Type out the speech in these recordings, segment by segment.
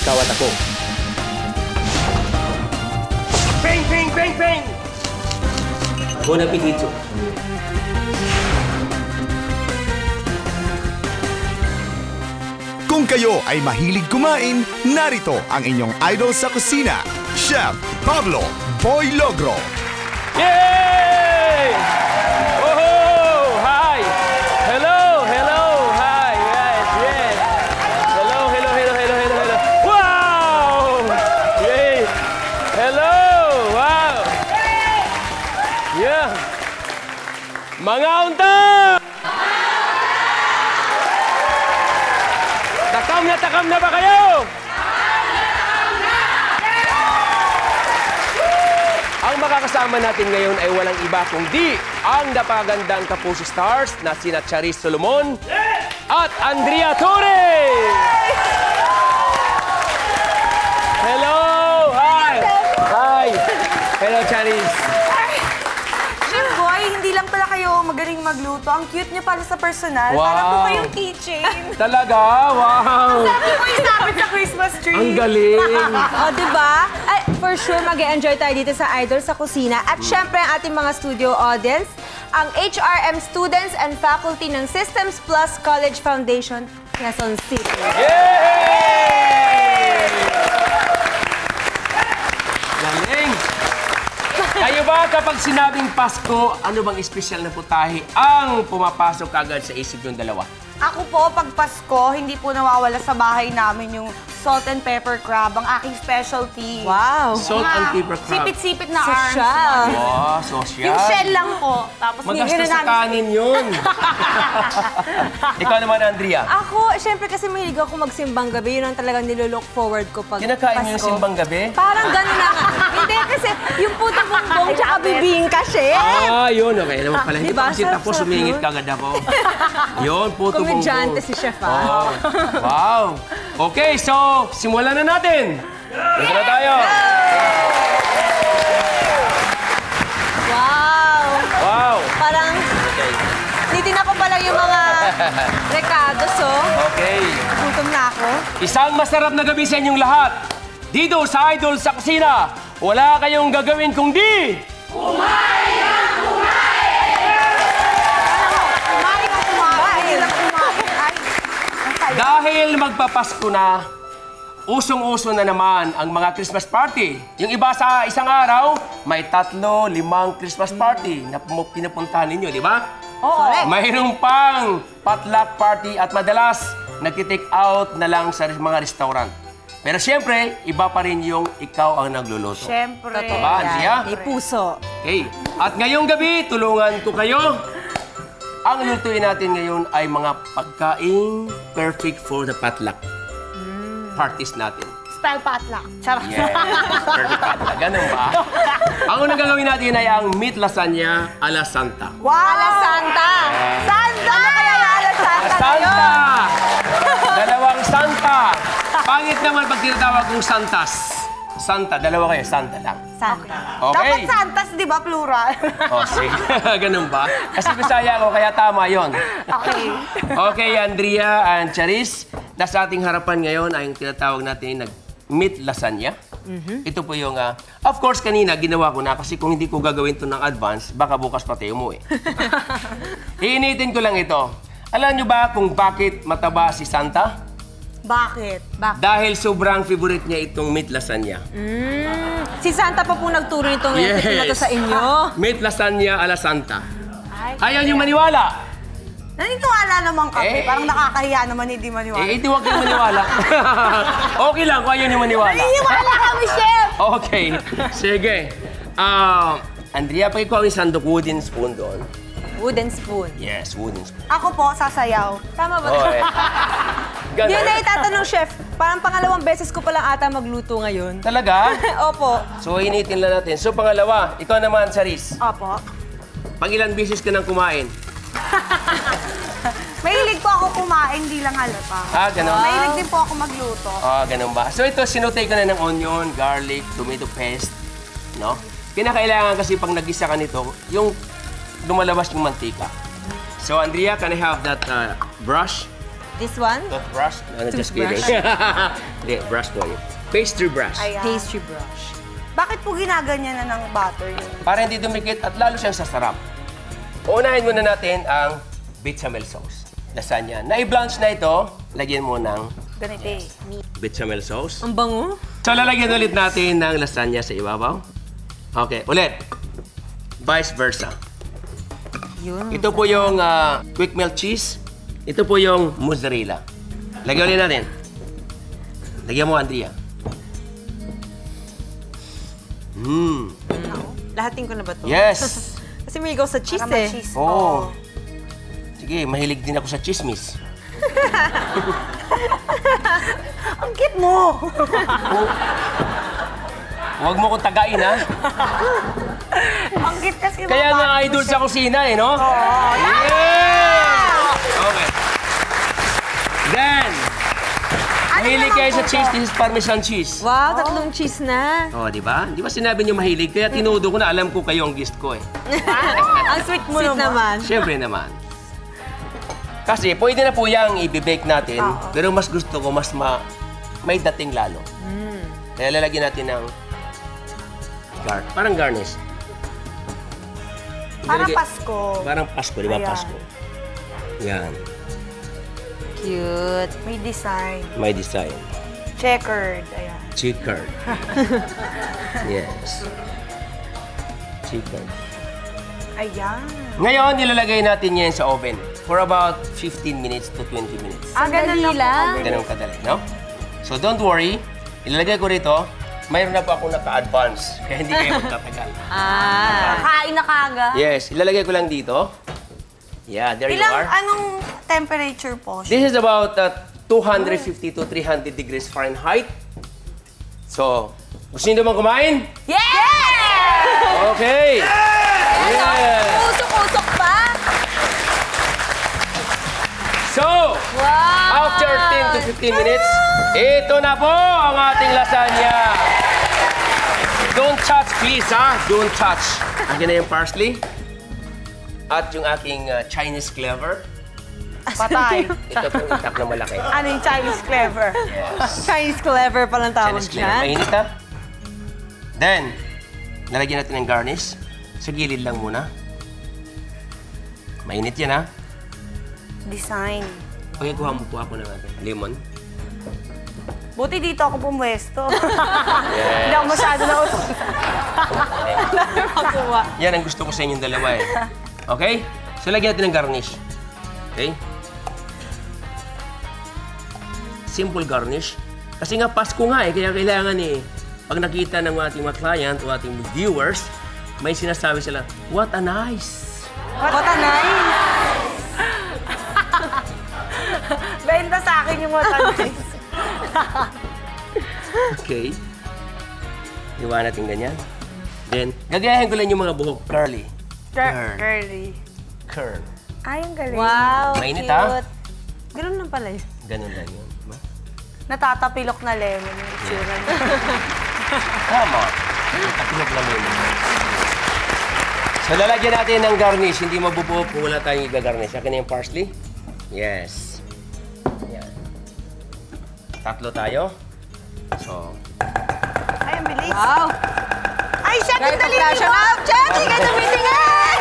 ikaw at ako. Ping, ping, ping, ping! Bon appetito. Kung kayo ay mahilig kumain, narito ang inyong idol sa kusina, Chef Pablo Boy Logro. Yay! Oh, hi! Hello, hello, hi, yes, yes. Hello, hello, hello, hello, hello, hello. Wow! Yay! Hello! Wow! Yeah! Mga unta! Takam na ba kayo? Ang makakasama natin ngayon ay walang iba kundi ang napagandang Kapuso Stars na sina Charis Solomon at Andrea Torres! Hello! Hi! Hi! Hello, Charis! Chef Boy, hindi lang pala kayo magaling magluto. Ang cute niyo pala sa personal. Wow. Para po kayong keychain. Talaga? Wow! Sabi ko yung sabit sa Christmas tree. Ang galing! O, diba? Ay, for sure, mag-e-enjoy tayo dito sa Idol sa Kusina. At syempre, ang ating mga studio audience, ang HRM students and faculty ng Systems Plus College Foundation, Quezon City. Yay! Galing! Kayo ba kapag sinabing Pasko, ano bang espesyal na putahe ang pumapasok agad sa isip yung dalawa? Ako po, pag Pasko, hindi po nawawala sa bahay namin yung salt and pepper crab, ang aking specialty. Wow! Salt and pepper crab. Sipit-sipit na arms. Social. Oh, social. Yung shell lang po. Tapos Magastos sa kanin yun. Ikaw naman, Andrea. Ako, syempre kasi mahilig ako magsimbang gabi. Yun ang talagang nilook forward ko pag Kinakain mo yung Pasko. simbang gabi? Parang gano'n na. Hindi, kasi yung puto bongbong tsaka bibingka, chef. Ah, yun. Okay naman pala. Hindi Diba? pa kasi tapos Sarap-sarap sumingit yun. kagad ako. Yun, puto bongbong. Komedyante si chef, ah. Oh, wow. Okay, so, simulan na natin. Dito na tayo. Wow! Wow. Parang, titignan ko pala yung mga recados, oh. Okay. Gutom na ako. Isang masarap na gabi sa inyong lahat. Dito sa Idol sa Kusina, wala kayong gagawin kundi... Dahil magpapasko na, usong-uso na naman ang mga Christmas party. Yung iba sa isang araw, may 3, 5 Christmas party na pinupuntahan ninyo, di ba? Correct. Mayroong pang potluck party at madalas nagtitake out na lang sa mga restaurant. Pero siyempre, iba pa rin yung ikaw ang nagluluto. Siyempre. Diba, Andrea? May puso. Okay. At ngayong gabi, tulungan ko kayo. Ang lutuin natin ngayon ay mga pagkain perfect for the potluck parties natin. Style potluck. Charot. Yeah, perfect potluck. Ganun ba? Ang unang gagawin natin ay ang meat lasagna a la Santa. Wow! Ala Santa! Santa! Ano kaya yung Ala Santa Santa! Dalawang Santa! Pangit naman pag tinatawag kong Santas. Santa, dalawa kayo, Santa lang. Santa. Okay. Dapat Santas, di ba, plural? O, sige. Ganun ba? Kasi Bisaya ako, kaya tama yon. Okay. Okay, Andrea and Charis, nasa ating harapan ngayon ay yung tinatawag natin na meat lasagna. Ito po yung, of course, kanina ginawa ko na kasi kung hindi ko gagawin ito ng advance, baka bukas pati umuwi. Iinitin ko lang ito. Alam nyo ba kung bakit mataba si Santa? Bakit? Dahil sobrang favorite niya itong meat lasagna. Si Santa pa po nagturo nitong recipe na to sa inyo. Meat lasagna a la Santa. Ay, Ayaw niyo maniwala? naniniwala naman kami. Parang nakakahiya naman hindi maniwala. Eh, hindi huwag kayong maniwala. Okay lang kung ayaw niyo maniwala. Naniniwala kami, chef! Okay, sige. Andrea, pakikuha ang isang wooden spoon doon. Wooden spoon. Yes, wooden spoon. Ako po, sasayaw. Tama ba? Okay. Hindi na itatanong, chef. Parang pangalawang beses ko palang ata magluto ngayon. Talaga? Opo. So, initin lang natin. So, pangalawa, ikaw naman, Charis. Opo. Pang ilang beses ka nang kumain? Mahilig po ako kumain, di lang halata. Ah, ganun? Mahilig din po ako magluto. Ah, ganun ba? So, ito, sinutay ka na ng onion, garlic, tomato paste, no? Kinakailangan kasi pag nag-isa ka nito, yung lumalabas yung mantika. So, Andrea, can I have that brush? This one? Toothbrush? No, just kidding. Toothbrush. Hindi, brush po yun. Pastry brush. Ayan. Pastry brush. Bakit po ginaganyan na ng butter yun? Para hindi dumikit at lalo siyang sasarap. Unahin muna natin ang bechamel sauce. Lasagna. Na-i-blanch na ito, lagyan mo ng Ganito eh. bechamel sauce. Ang bango. So, lalagyan ulit natin ng lasagna sa ibabaw. Okay, ulit. Vice versa. Yun. Ito po yung quick melt cheese. Ito po yung mozzarella. Lagyan ulit natin. Lagyan mo, Andrea. Lahatin ko na ba to? Yes! Kasi may go sa cheese Para eh. cheese. Oo. Sige, mahilig din ako sa chismis. Ang cute mo! Huwag mo kong tagain, ha? Ang cute kasi yung Kaya mga nga bata idol mo sa kusina, eh, no? Oo. Yeah! Okay. Then, mahilig kayo sa cheese. This is Parmesan cheese. Wow, tatlong cheese na. Oh, di ba? Di ba sinabi niyo mahilig? Kaya tinudo ko na alam ko kayo ang guest ko, eh. Ang sweet mo Sweet naman. Siyempre naman. Kasi pwede na po yung i-bake natin, pero mas gusto ko may dating lalo. Kaya lalagyan natin ng parang garnish. Parang Ilalagay- Pasko. Parang Pasko, di ba? Ayan. Pasko. Yan. Cute. May design. May design. Checkered. Ayan. Checkered. Yes. Checkered. Ayan. Ngayon, nilalagay natin yan sa oven for about 15 minutes to 20 minutes. Ang Sandali lang. Ganun kadali, no? So don't worry, ilalagay ko rito, mayroon na po ako naka-advance, kaya hindi kayo magtatagal. Kain na kaga. Yes, ilalagay ko lang dito. Yeah, there you are. Anong temperature po? This is about 250 to 300 degrees Fahrenheit. So, gusto niyo naman kumain? Yeah! Okay! Yeah! Usok-usok pa. So, after 10 to 15 minutes, ito na po ang ating lasagna. Don't touch, please, ha? Don't touch. Akin na yung parsley. At yung aking Chinese clever. Patay. Ito po yung itak na malaki. Ano yung Chinese clever? Chinese clever palang tawag Chinese clever. dyan. Mainit, ha? Then, lalagyan natin ng garnish. Sa gilid lang muna. Mainit yan, ha? Design. Okay, kuha mo po ako ng lemon. Buti dito ako pumwesto. Hindi ako masyado na utok. Yan ang gusto ko sa inyong dalawa, eh. Okay? So, lagyan natin ng garnish. Okay? Simple garnish. Kasi nga, Pasko nga, eh. Kaya kailangan, eh, pag nakita ng ating mga client o ating viewers, may sinasabi sila, what a nice! What a nice! Benta sa akin yung what a nice. Okay. Iwan natin ganyan. Then, gagayahin ko lang yung mga buhok. Curly. Curly. Curl. Ay, ang galing. Wow, Mainit, cute. ha? Ganun lang pala yun. Ganun lang yun. Diba? Natatapilok na lemon yung itsura niya. Tama. Katulog lang yun. So, lalagyan natin ng garnish. Hindi mabubuhok kung wala tayong i-garnish. Akin na yung parsley. Yes. Yan. Tatlo tayo. So, Ay, ang bilis. Wow. Ay, chef, ang dali Flash mo! up, Chef! Hindi ka tumitingin!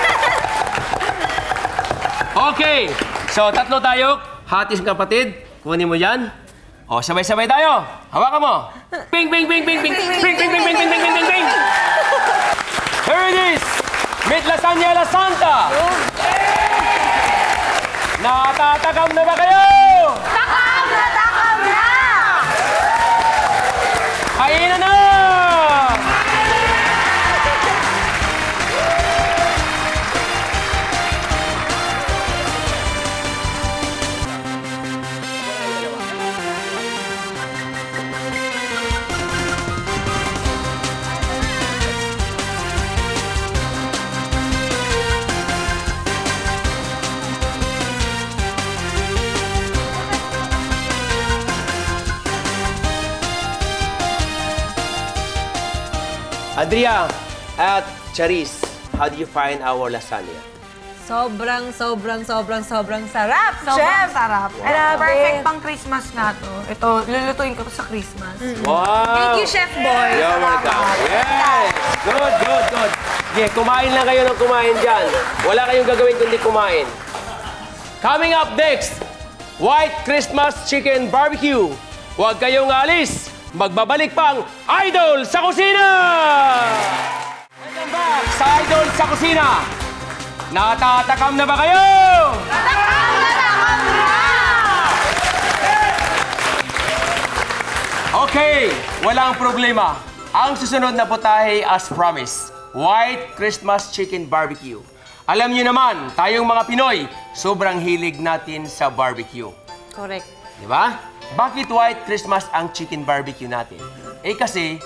okay. So, tatlo tayo. Hatis kapatid. Kunin mo yan. O, sabay-sabay tayo. Hawakan mo. Ping, ping, ping, ping, ping. Ping, ping, ping, ping, ping, ping, ping, ping, ping. Here it is. Meat lasagna la Santa. Natatakam na ba kayo? Takam na! Takam na! Kainan na! Andrea at Charis, how do you find our lasagna? Sobrang sarap, Sobrang sarap. And Grabe. perfect pang Christmas nga to. Ito, lulutuin ko to sa Christmas. Wow! Thank you, Chef Boy. You're welcome. Yes! Good. Okay, kumain lang kayo ng kumain dyan. Wala kayong gagawin kundi kumain. Coming up next, White Christmas Chicken Barbecue. Huwag kayong alis. Magbabalik pang Idol sa Kusina! Welcome back sa Idol sa Kusina. Natatakam na ba kayo? Okay, walang problema. Ang susunod na putahe as promised, White Christmas Chicken Barbecue. Alam niyo naman, tayong mga Pinoy, sobrang hilig natin sa barbecue. Correct. Di ba? Bakit White Christmas ang chicken barbecue natin? Eh kasi,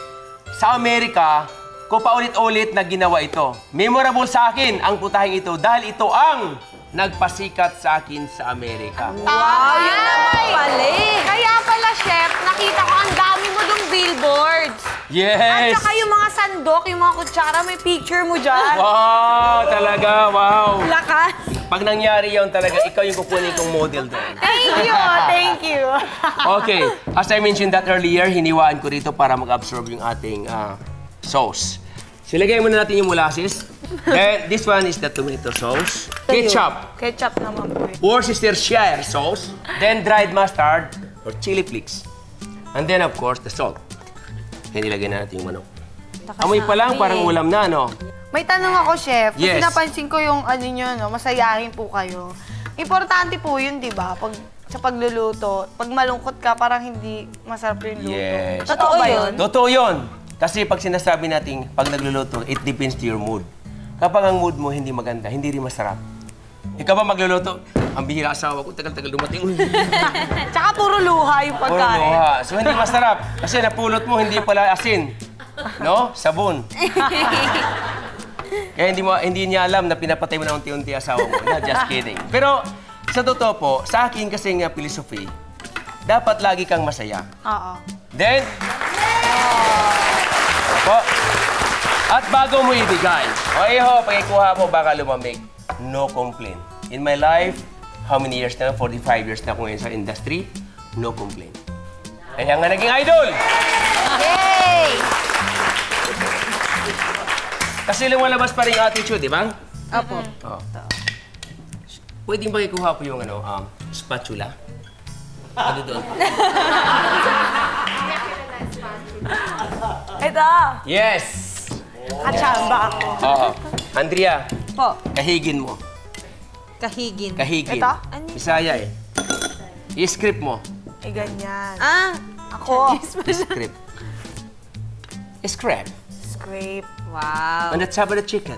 sa Amerika, ko paulit-ulit na ginawa ito. Memorable sa akin ang putaheng ito dahil ito ang nagpasikat sa akin sa Amerika. Wow, yun naman pala eh. Kaya pala, Chef, nakita ko ang dami mo dong billboards. At Yes! saka yung mga sandok, yung mga kutsara, may picture mo dyan. Wow! Talaga, wow! Lakas. Pag nangyari yun talaga, ikaw yung kukunin kong model doon. Thank you. Okay, as I mentioned that earlier, hiniwaan ko rito para mag-absorb yung ating sauce. Silagay muna natin yung molasses. Then, this one is the tomato sauce. Ketchup. Ketchup naman po. Worcestershire sauce. Then, dried mustard or chili flakes. And then, of course, the salt. Then, ilagay na natin yung manok. Amoy pa lang, parang ulam na, no? May tanong ako, Chef. Kasi Yes. napansin ko yung ano nyo, no, masayahin po kayo. Importante po yun, di ba? Sa pagluluto, pag malungkot ka, parang hindi masarap yung luto. Yes. Totoo ba yun? Totoo yun. Kasi pag sinasabi natin, pag nagluluto, it depends to your mood. Kapag ang mood mo hindi maganda, hindi rin masarap. Ikaw ba magluluto? Ang bihira asawa ko, tagal-tagal dumating. Tsaka puro luha yung Puro pagkain. luha. So hindi masarap. Kasi napulot mo, hindi pala asin. No? Sabon. Kaya hindi niya alam na pinapatay mo na unti-unti asawa mo. Not just kidding. Pero sa totoo po, sa akin kasing philosophy, dapat lagi kang masaya. Oo. Then, po. At bago mo ibigay, pagkikuha mo, baka lumamig. No complaint. In my life, how many years na? 45 years na ako ngayon sa industry. No complaint. Kaya nga naging idol! Yay! Kasi lumalabas pa rin yung attitude, di ba? Opo. Oh. Pwedeng pagkikuha po yung spatula? Ano doon? Ito. Yes! Kachamba ako. Oo. Andrea, Po. kahigin mo. Kahigin. Kahigin. Ito? Bisaya eh. I-script mo. Eh, ganyan. Ah, Ako. I-script. Scrape. Scrape. wow. On the top of the chicken.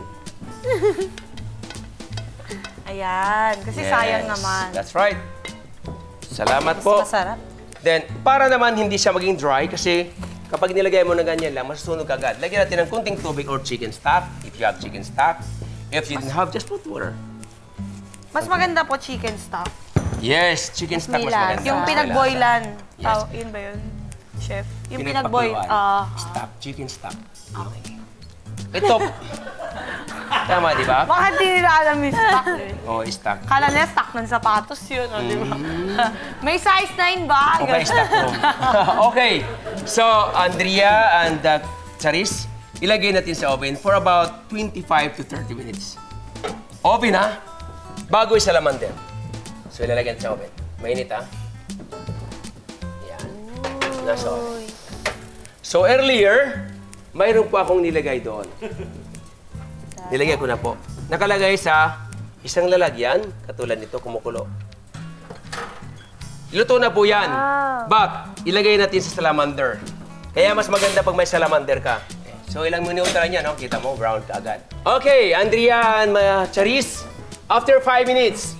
Ayan. Kasi sayang naman. That's right. Salamat po. Masarap. Then, para naman hindi siya maging dry kasi kapag nilagay mo na ganyan lang, masusunog agad. Lagyan natin ng kunting tubig or chicken stock if you have chicken stock. If you didn't have, just put water. Mas maganda po chicken stock. Yes, chicken stock mas Nila. maganda. Yung Mas pinagboilan. Yes. Yun ba yun, Chef? Yung Pinagpakuluan. pinagboil. Stock, chicken stock. Okay. Ito. Tama, di ba? Baka di nila alam yung stock yun. Oh, stock. Kala nila stock ng sapatos yun, di ba? May size 9 ba? Okay, stock mo. Okay. So, Andrea and Charis, ilagay natin sa oven for about 25 to 30 minutes. Oven, ha? Bago yung salamander. So, ilalagyan sa oven. Mainit, ha? Yan. Nasa oven. So, earlier, mayroon po akong nilagay doon. Nilagay ko na po. Nakalagay sa isang lalagyan, katulad nito, kumukulo. Luto na po yan. But, ilagay natin sa salamander. Kaya mas maganda pag may salamander ka. So, ilang minuto lang yan, no? Kita mo, brown ka agad. Okay, Andrea and Charis, after 5 minutes,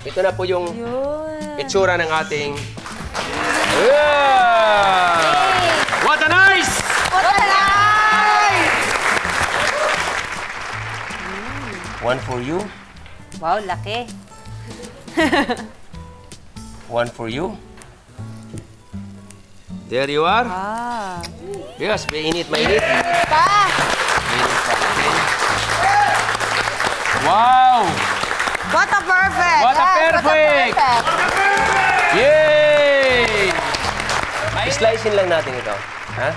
ito na po yung itsura ng ating... What a nice! What a nice! One for you, Wow, laki. one for you. There you are. Ah. Yes, mainit, mainit. Pa! Mainit pa. Okay. Wow! What a perfect! What a perfect! Yay! Slicein lang natin ito. Ha?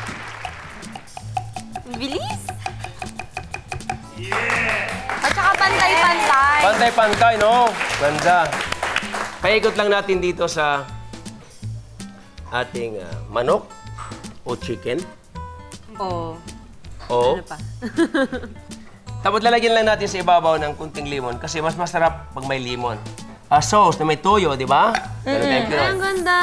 Bilis! At saka pantay-pantay. Pantay-pantay, no? Ganda. Paikot lang natin dito sa ating manok o chicken. Oh. O. Ano pa? Tapos lalagyan lang natin sa ibabaw ng kunting limon kasi mas masarap pag may limon. Sauce na may toyo, di ba? Ang ganda!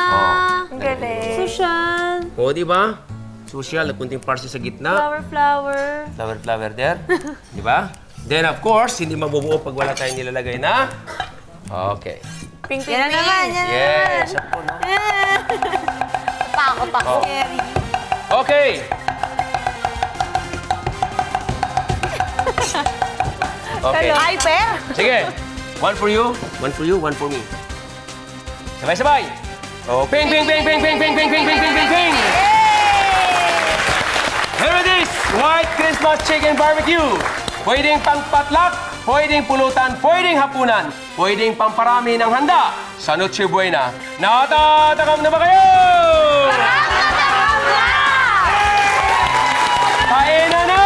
Ang galing. Social. O, di ba? Social, at kunting parsley sa gitna. Flower. Flower there. Di ba? Then, of course, hindi mabubuo pag wala tayong nilalagay na. Okay. Pink, Yan na naman, yan na naman. Yes. Ako, no? Takot ako. Oh. Okay. Okay. Hyper? Sige. One for you, one for me. Sabay-sabay. Oh, ping, ping, ping, ping, ping, ping, ping, ping, ping, ping, ping, ping. Here it is, White Christmas Chicken Barbecue. Pwedeng pangpatlak, pwedeng pulutan, pwedeng hapunan, pwedeng pamparami ng handa sa Noche Buena. Natatakam na ba kayo? Kainan na!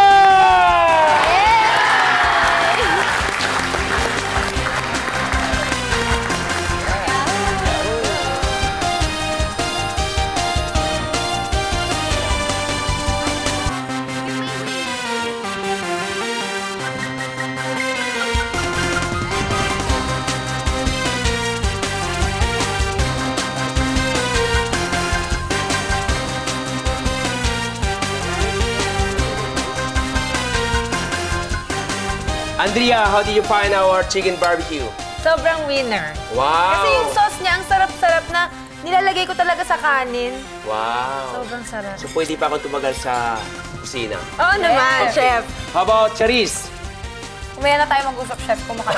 Andrea, how did you find our chicken barbecue? Sobrang winner. Wow! Kasi yung sauce niya, ang sarap-sarap na nilalagay ko talaga sa kanin. Wow! Sobrang sarap. So, pwede pa akong tumagal sa kusina. Oo naman, chef. How about Charis? Umaya na tayo mag-usap, chef. Kumakain.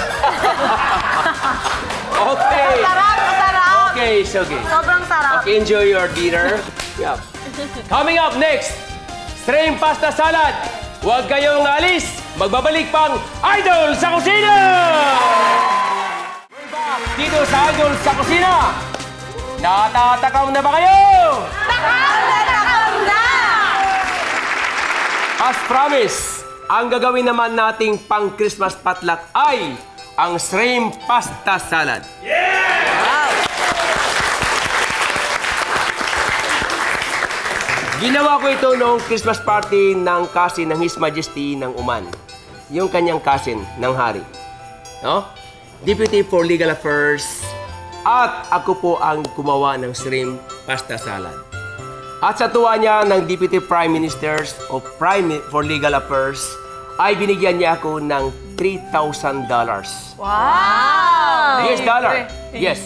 Okay! Sarap, sarap. Okay, so okay. Sobrang sarap. Okay, enjoy your dinner. Yeah. Coming up next, shrimp pasta salad. Huwag kayong alis. Magbabalik pang Idol sa Kusina! We're back dito sa Idol sa Kusina. Natatakaw na ba kayo? Takaw na! As promised, ang gagawin naman nating pang Christmas potluck ay ang shrimp pasta salad. Ginawa ko ito noong Christmas party ng cousin ng His Majesty ng Oman. Yung kanyang cousin ng hari. No? Deputy for Legal Affairs. At ako po ang gumawa ng shrimp pasta salad. At sa tuwa niya ng Deputy Prime Ministers o Prime for Legal Affairs, ay binigyan niya ako ng $3,000. Wow! US dollar. Yes.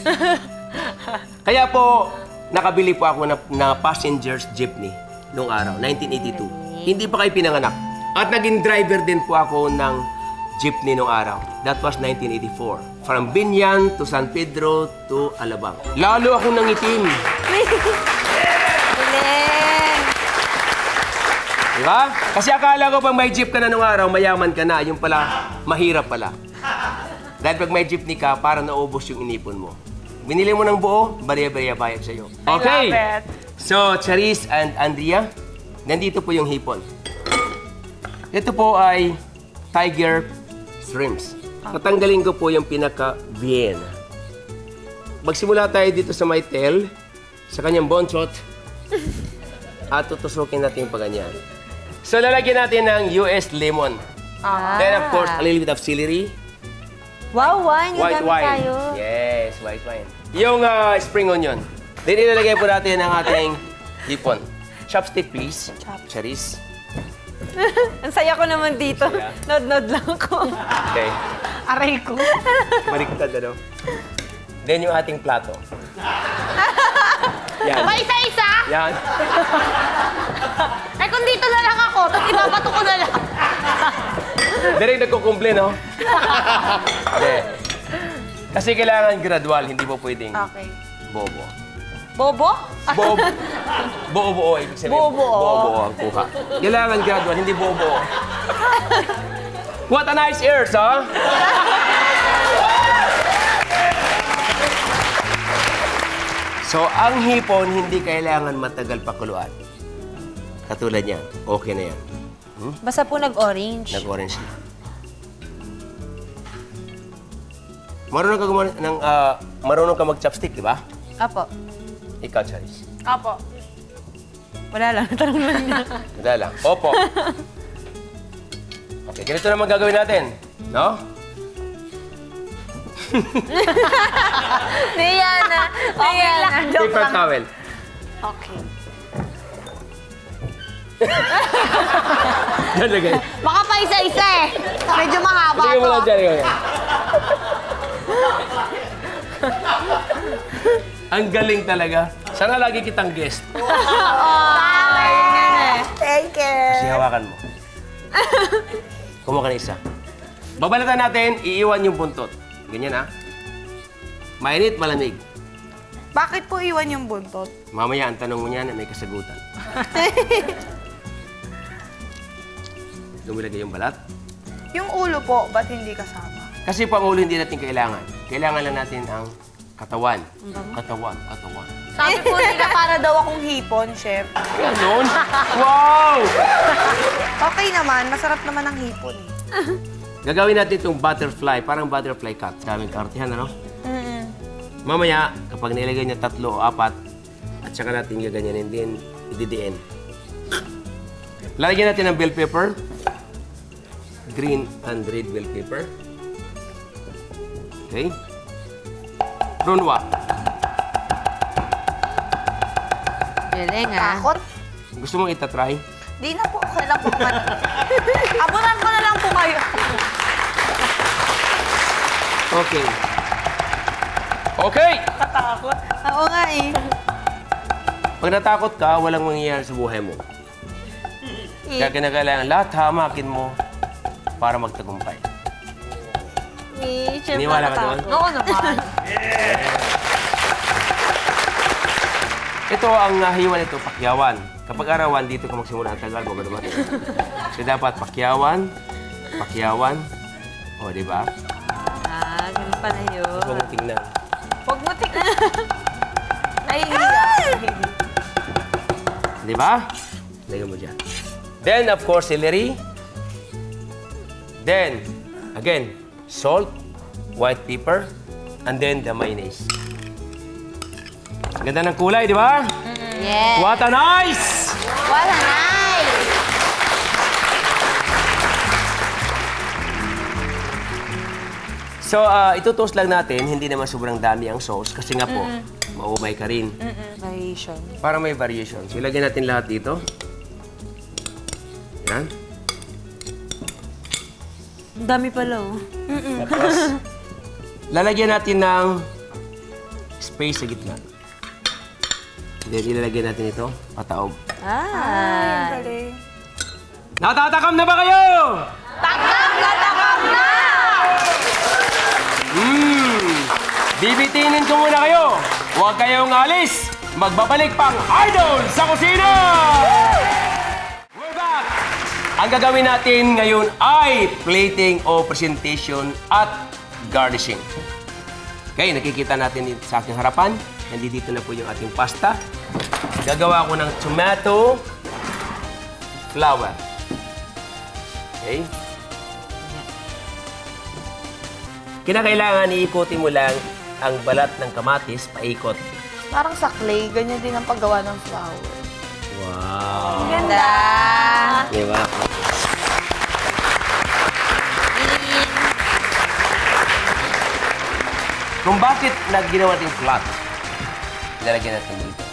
Kaya po, nakabili po ako na passenger's jeepney noong araw, 1982. Hindi pa kayo pinanganak. At naging driver din po ako ng jeepney noong araw. That was 1984. From Binyan to San Pedro to Alabang. Lalo ako nangitim. Diba? Kasi akala ko pag may jeep ka na noong araw, mayaman ka na. Yung pala, mahirap pala. Dahil pag may jeepney ka, parang naubos yung inipon mo. Binili mo ng buo, bariya-bariya bayad sa'yo. Okay. I love it. So, Charis and Andrea, nandito po yung hipon. Ito po ay tiger shrimps. Tatanggalin ko po yung pinaka-Vienna. Magsimula tayo dito sa may tail, sa kanyang bonchot, at tutusukin natin yung paganyan. So, lalagyan natin ng US lemon. Then, of course, a little bit of celery. Wow, wine. White Yung wine. tayo. Yes, white wine. Yung spring onion. Then, ilalagay po natin ang ating hipon. Chopstick, please. Charis. Ang saya ko naman dito. Saya. Nod-nod lang ko. Okay. Aray ko. Baliktad, ano? Then, yung ating plato. Yan. Pa isa-isa? Yan. Eh kung dito na lang ako, tapos ibabato ko na lang. Direk nagkukumple, no? Hindi. Kasi kailangan gradual, hindi po pwedeng Okay. bobo. Bobo? Bobo. Bobo, ibig sabihin. Bobo. Bobo ang kuha. Kailangan gradual, hindi bobo. What a nice ears, ha? So, ang hipon, hindi kailangan matagal pakuluan. Katulad yan. Okay na yan. Basta po nag-orange. Nag-orange na. Marunong ka marunong ka mag-chopstick, di ba? Apo. Ikaw, Charis. Apo. Wala lang. Tanong lang niya. Wala lang. Opo. Okay, ganito naman gagawin natin. No? Diana. Okay lang. Paper towel. Okay. Yan, lagay. Baka pa isa-isa eh. Medyo mahaba Lagay mo to. lang dyan. Lagay. Ang galing talaga. Sana lagi kitang guest. Thank you. Kasi hawakan mo. Kumuha ka na isa. Babalatan natin, iiwan yung buntot. Ganyan, ha? Mainit, malamig. Bakit po iwan yung buntot? Mamaya, ang tanong mo niyan, may kasagutan. Lumilagay yung balat. Yung ulo po, ba't hindi kasama? Kasi pang ulo hindi natin kailangan. Kailangan lang natin ang katawan. Katawan. Sabi po nila para daw akong hipon, chef. Ganon? Wow! Okay naman, masarap naman ang hipon eh. Gagawin natin itong butterfly, parang butterfly cut. Daming kartihan, ano? Mamaya, kapag nilagay niya 3 o 4, at saka natin gaganyanin din, ididiin. Lalagyan natin ng bell pepper. Green and red bell pepper. Okay. Runwa. Galing, ah. Takot? Gusto mong itatry? Di na po, okay lang po. Abunan ko na lang po kayo. Okay. Okay! Katakot. Oo nga eh. Pag natakot ka, walang mangyayari sa buhay mo. Kaya kinakailangan lahat hamakin mo para magtagumpay. Iniwala ka doon? Oo naman. Ito ang hiwa nito, pakyawan. Kapag arawan, dito ka magsimula ang tagal mo, dumating. So dapat pakyawan. O, di ba? Ah, ganun pala yun. Huwag mo tingnan. Huwag mo tingnan. Nahihiya. Di ba? Lagyan mo dyan. Then, of course, celery. Then, again, salt, white pepper, and then the mayonnaise. Ganda ng kulay, di ba? Yes. What a nice! Wala nice. So, itutoast lang natin, hindi naman sobrang dami ang sauce kasi nga po, maumay ka rin. Variation. Para may variation. So, ilagay natin lahat dito. Yan. Ang dami pala, oh. Tapos, lalagyan natin ng space sa gitna. Then, ilalagay natin ito, pataob. Ah. Galing. Natatakam na ba kayo? Takam na takam na! Bibitinin ko muna kayo. Huwag kayong alis. Magbabalik pang Idol sa Kusina! We're back! Ang gagawin natin ngayon ay plating o presentation at garnishing. Okay, nakikita natin dito sa aking harapan. Nandito na po yung ating pasta. Gagawa ko ng tomato flour. Okay? Kinakailangan iikutin mo lang ang balat ng kamatis, paikot. Parang sa clay, ganyan din ang paggawa ng flour. Wow! Ganda! Di ba? Kung bakit ginawa natin flat, ilalagyan natin dito.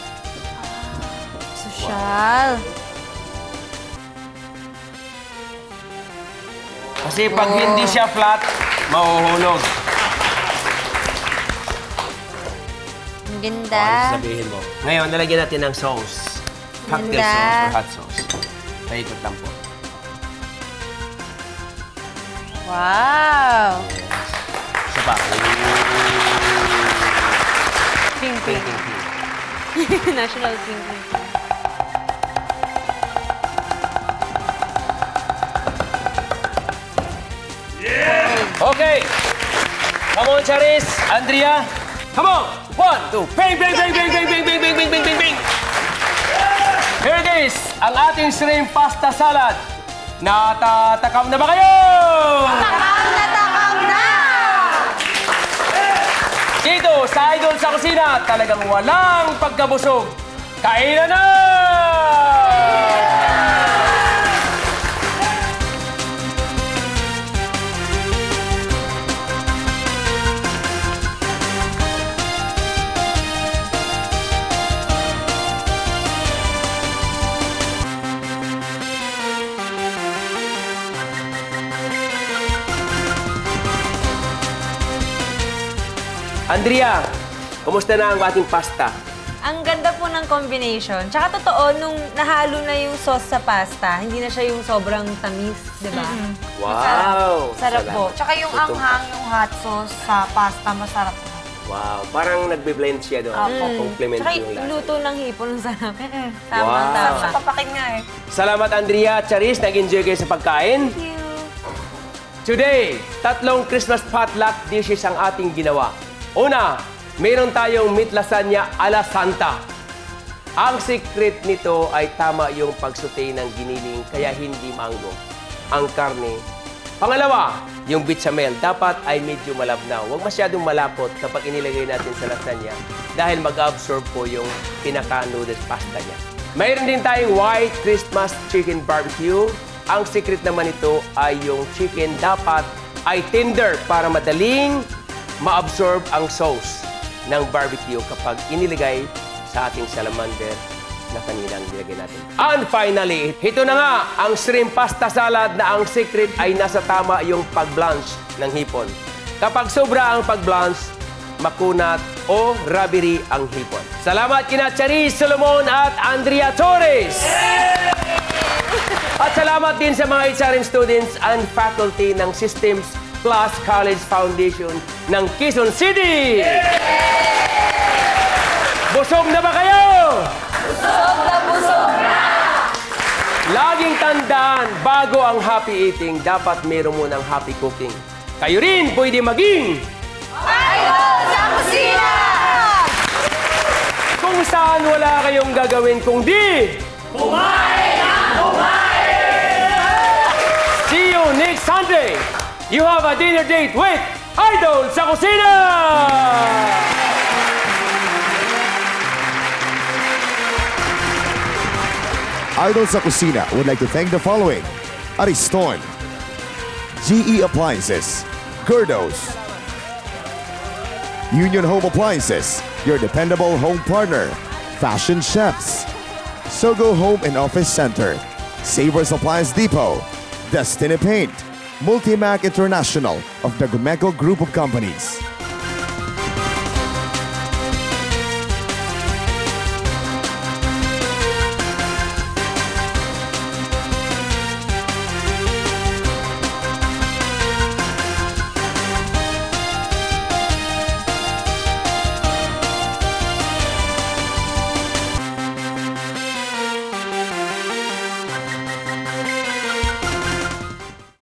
Social. Kasi pag hindi siya flat, mahuhulog. Ang Kung ganda. ano sasabihin mo. Ngayon, nalagyan natin ng sauce. Cocktail Ganda. sauce or hot sauce. Paikot lang po. Wow. Isa pa. Pink, Pink, pink. pink, pink. National King. Okay. Come on, Charis. Andrea. Come on. 1, 2. Bang, bang, bang, bang, bang, bang, bang, bang, bang, bang, bang, bang. Here it is. Ang ating shrimp pasta salad. Natatakam na ba kayo? Takam na! Dito sa Idol sa Kusina, talagang walang pagkabusog. Kainan na! Andrea, kumusta na ang ating pasta? Ang ganda po ng combination. Tsaka totoo, nung nahalo na yung sauce sa pasta, hindi na siya yung sobrang tamis, di ba? Wow! Sarap po. Salamat. Tsaka yung Totoo. anghang, yung hot sauce sa pasta, masarap po. Wow, parang nagbe-blend siya doon. Compliment Tsaka yung lasa. luto ng hipon, ang sarap. Wow. Tama. Papakin nga eh. Salamat, Andrea at Charis. Nag-enjoy kayo sa pagkain. Thank you. Today, 3 Christmas potluck dishes ang ating ginawa. Una, mayroon tayong meat lasagna ala Santa. Ang secret nito ay tama yung pagsutay ng giniling kaya hindi mango ang karne. Pangalawa, yung bechamel dapat ay medyo malabnaw. Huwag masyadong malapot kapag inilagay natin sa lasagna dahil mag-absorb po yung pinaka-noodles pasta niya. Mayroon din tayong white Christmas chicken barbecue. Ang secret naman ito ay yung chicken dapat ay tender para madaling ma-absorb ang sauce ng barbecue kapag inilagay sa ating salamander na kaninang nilagay natin. And finally, ito na nga ang shrimp pasta salad na ang secret ay nasa tama yung pag-blanch ng hipon. Kapag sobra ang pag-blanch, makunat o rubbery ang hipon. Salamat kina Charis Solomon at Andrea Torres! At salamat din sa mga HRM students and faculty ng Systems Plus College Foundation ng Quezon City! Busog na ba kayo? Busog na! Laging tandaan, bago ang happy eating, dapat meron mo ng happy cooking. Kayo rin pwede maging Idol sa Kusina! kung saan wala kayong gagawin kung di kumain ang kumain! See you next Sunday! You have a dinner date with Idol sa Kusina! Idol sa Kusina would like to thank the following: Ariston, GE Appliances, Gerdos, Union Home Appliances, your dependable home partner, Fashion Chefs, Sogo Home and Office Center, Savers Appliance Depot, Destiny Paint, Multimac International of the Gumeco Group of Companies.